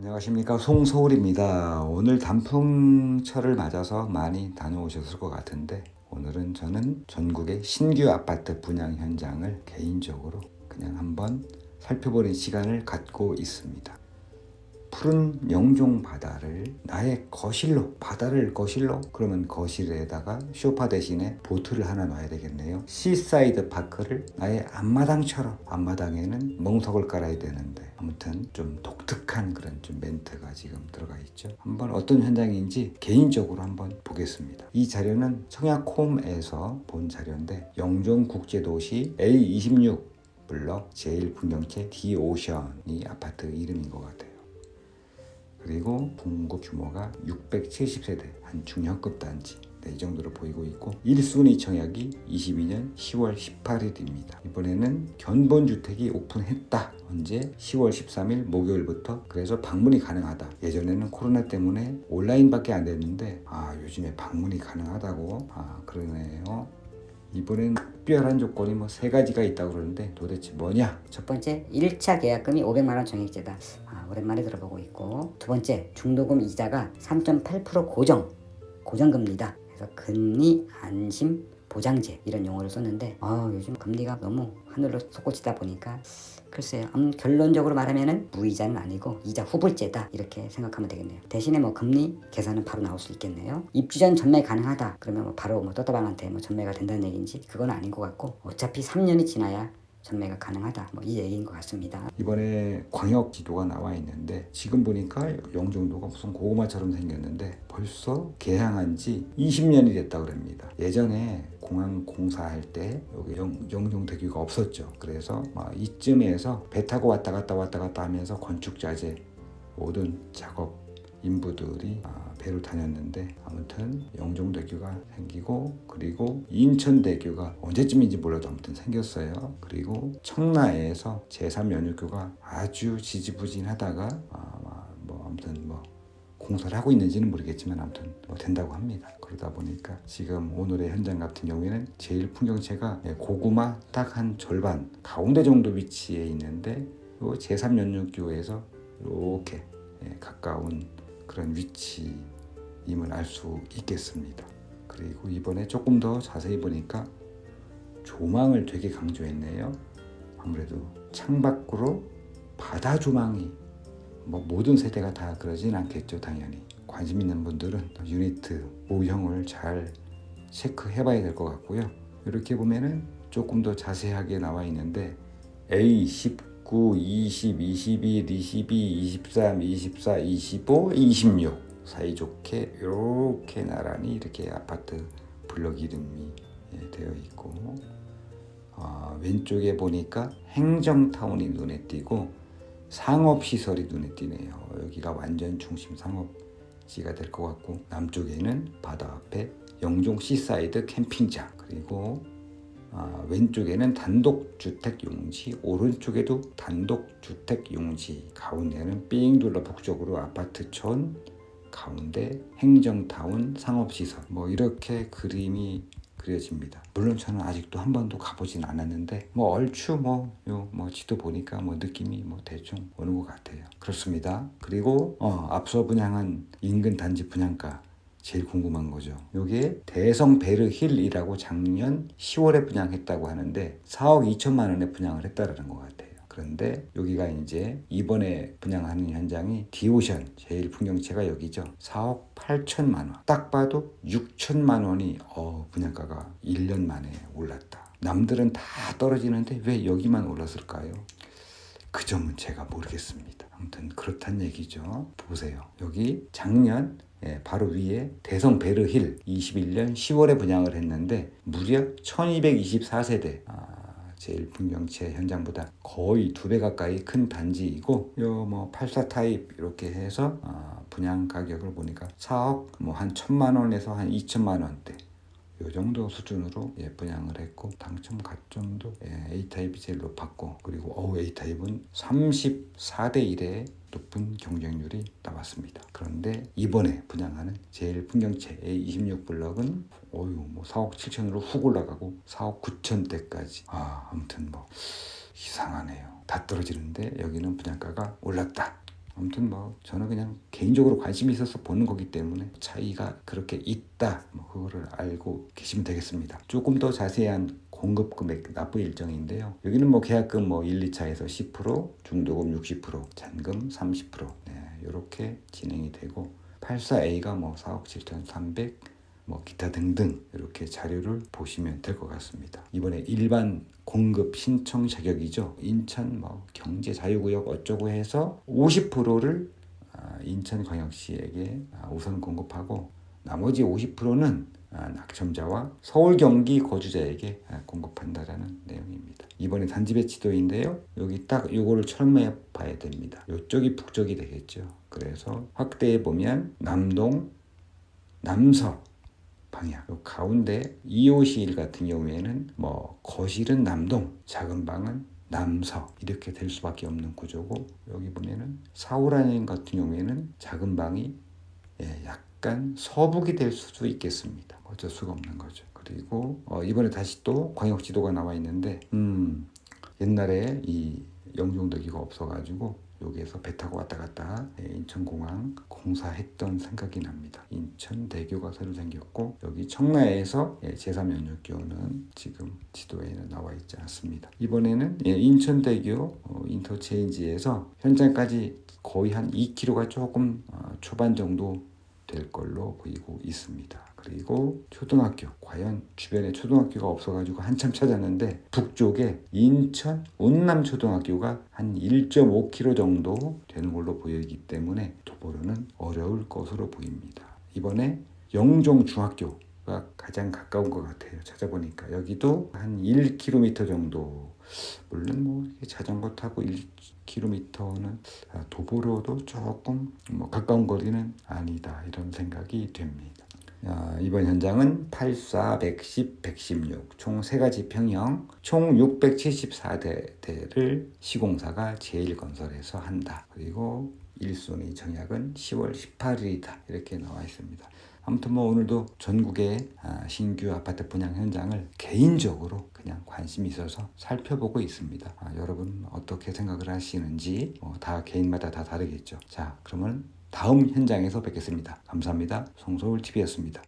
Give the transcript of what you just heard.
안녕하십니까, 송서울입니다. 오늘 단풍철을 맞아서 많이 다녀오셨을 것 같은데, 오늘은 저는 전국의 신규 아파트 분양 현장을 개인적으로 그냥 한번 살펴보는 시간을 갖고 있습니다. 푸른 영종 바다를 나의 거실로, 바다를 거실로, 그러면 거실에다가 소파 대신에 보트를 하나 놔야 되겠네요. 시사이드 파크를 나의 앞마당처럼, 앞마당에는 멍석을 깔아야 되는데, 아무튼 좀 독특한 그런 좀 멘트가 지금 들어가 있죠. 한번 어떤 현장인지 개인적으로 한번 보겠습니다. 이 자료는 청약홈에서 본 자료인데, 영종국제도시 A26 블럭 제1풍경채 디오션이 아파트 이름인 것 같아요. 그리고 공급 규모가 670세대, 한 중형급 단지. 이 정도로 보이고 있고, 1순위 청약이 22년 10월 18일입니다. 이번에는 견본주택이 오픈했다. 언제? 10월 13일 목요일부터. 그래서 방문이 가능하다. 예전에는 코로나 때문에 온라인밖에 안 됐는데, 요즘에 방문이 가능하다고. 그러네요. 이번엔 특별한 조건이 뭐 3가지가 있다고 그러는데 도대체 뭐냐? 첫 번째, 1차 계약금이 500만 원 정액제다. 오랜만에 들어보고 있고, 두 번째, 중도금 이자가 3.8% 고정금리다. 그래서 금리 안심 보장제 이런 용어를 썼는데, 요즘 금리가 너무 하늘로 솟구치다 보니까 글쎄요. 결론적으로 말하면은 무이자는 아니고 이자 후불제다 이렇게 생각하면 되겠네요. 대신에 뭐 금리 계산은 바로 나올 수 있겠네요. 입주 전 전매 가능하다. 그러면 뭐 바로 떴다방한테 전매가 된다는 얘기인지 그건 아닌 것 같고, 어차피 3년이 지나야 전매가 가능하다. 이 얘기인 것 같습니다. 이번에 광역 지도가 나와 있는데, 지금 보니까 영종도가 무슨 고구마처럼 생겼는데 벌써 개항한 지 20년이 됐다 그럽니다. 예전에 공항 공사할 때 여기 영종대교가 없었죠. 그래서 이쯤에서 배 타고 왔다 갔다 하면서 건축자재 모든 작업 인부들이 배로 다녔는데, 아무튼 영종대교가 생기고, 그리고 인천대교가 언제쯤인지 몰라도 아무튼 생겼어요. 그리고 청라에서 제3연육교가 아주 지지부진하다가 아무튼 공사를 하고 있는지는 모르겠지만 아무튼 된다고 합니다. 그러다 보니까 지금 오늘의 현장 같은 경우에는 제1풍경채가 고구마 딱 한 절반 가운데 정도 위치에 있는데, 제3연육교에서 이렇게 가까운 그런 위치임을 알 수 있겠습니다. 그리고 이번에 조금 더 자세히 보니까 조망을 되게 강조했네요. 아무래도 창밖으로 바다 조망이 모든 세대가 다 그러진 않겠죠. 당연히 관심 있는 분들은 유니트 모형을 잘 체크해 봐야 될 것 같고요. 이렇게 보면은 조금 더 자세하게 나와 있는데, A19, 20, 21, 22, 23, 24, 25, 26 사이좋게 이렇게 나란히 이렇게 아파트 블럭 이름이 되어 있고, 왼쪽에 보니까 행정타운이 눈에 띄고 상업시설이 눈에 띄네요. 여기가 완전 중심 상업지가 될 것 같고, 남쪽에는 바다 앞에 영종 시사이드 캠핑장, 그리고 왼쪽에는 단독주택 용지, 오른쪽에도 단독주택 용지, 가운데는 삥 둘러 북쪽으로 아파트촌, 가운데 행정타운 상업시설, 이렇게 그림이 그려집니다. 물론 저는 아직도 한 번도 가보진 않았는데 얼추 지도 보니까 느낌이 대충 오는 것 같아요. 그렇습니다. 그리고 앞서 분양한 인근 단지 분양가 제일 궁금한 거죠. 이게 대성 베르힐이라고 작년 10월에 분양했다고 하는데 4억 2천만 원에 분양을 했다라는 것 같아요. 그런데 여기가 이제 이번에 분양하는 현장이 디오션 제1풍경채가 여기죠. 4억 8천만 원. 딱 봐도 6천만 원이 분양가가 1년 만에 올랐다. 남들은 다 떨어지는데 왜 여기만 올랐을까요? 그 점은 제가 모르겠습니다. 아무튼 그렇단 얘기죠. 보세요. 여기 작년 바로 위에 대성 베르힐 21년 10월에 분양을 했는데 무려 1224세대, 제1풍경채 현장보다 거의 2배 가까이 큰 단지이고, 84 타입 이렇게 해서 분양 가격을 보니까 4억 한 1천만 원에서 한 2천만 원대 요 정도 수준으로 분양을 했고, 당첨 가점도 A타입이 제일 높았고, 그리고 A타입은 34대 1의 높은 경쟁률이 나왔습니다. 그런데 이번에 분양하는 제1풍경채 A26 블럭은 4억 7천으로 훅 올라가고 4억 9천대까지. 아무튼 이상하네요. 다 떨어지는데 여기는 분양가가 올랐다. 아무튼 뭐 저는 그냥 개인적으로 관심이 있어서 보는 거기 때문에 차이가 그렇게 있다, 뭐 그거를 알고 계시면 되겠습니다. 조금 더 자세한 공급 금액 납부 일정인데요. 여기는 뭐 계약금 뭐 1, 2차에서 10%, 중도금 60%, 잔금 30%, 이렇게 진행이 되고 84A가 뭐 4억 7,300, 뭐 기타 등등 이렇게 자료를 보시면 될 것 같습니다. 이번에 일반 공급 신청 자격이죠. 인천 뭐 경제 자유구역 어쩌고 해서 50%를 인천광역시에게 우선 공급하고 나머지 50%는 낙첨자와 서울 경기 거주자에게 공급한다라는 내용입니다. 이번에 단지 배치도인데요. 여기 딱 요거를 철저히 봐야 됩니다. 요쪽이 북쪽이 되겠죠. 그래서 확대해 보면 남동, 남서 방향. 요 가운데 2호실 같은 경우에는 뭐 거실은 남동, 작은 방은 남서 이렇게 될 수밖에 없는 구조고, 여기 보면은 4호라인 같은 경우에는 작은 방이 약간 서북이 될 수도 있겠습니다. 어쩔 수가 없는 거죠. 그리고 이번에 다시 또 광역 지도가 나와 있는데 옛날에 이 영종도기가 없어가지고 여기에서 배 타고 왔다 갔다 인천공항 공사했던 생각이 납니다. 인천대교가 새로 생겼고 여기 청라에서 제3연륙교는 지금 지도에는 나와 있지 않습니다. 이번에는 인천대교 인터체인지에서 현장까지 거의 한 2km가 조금 초반 정도 될 걸로 보이고 있습니다. 그리고 초등학교, 과연 주변에 초등학교가 없어가지고 한참 찾았는데 북쪽에 인천 운남초등학교가 한 1.5km 정도 되는 걸로 보이기 때문에 도보로는 어려울 것으로 보입니다. 이번에 영종중학교가 가장 가까운 것 같아요. 찾아보니까 여기도 한 1km 정도, 물론 뭐 자전거 타고 1km는 도보로도 조금 뭐 가까운 거리는 아니다 이런 생각이 됩니다. 이번 현장은 84, 110, 116 총 3가지 평형 총 674대를 시공사가 제1건설에서 한다. 그리고 1순위 정약은 10월 18일이다 이렇게 나와 있습니다. 아무튼 뭐 오늘도 전국의 신규 아파트 분양 현장을 개인적으로 그냥 관심이 있어서 살펴보고 있습니다. 여러분 어떻게 생각을 하시는지 다 개인마다 다 다르겠죠. 자, 그러면 다음 현장에서 뵙겠습니다. 감사합니다. 송서울TV였습니다.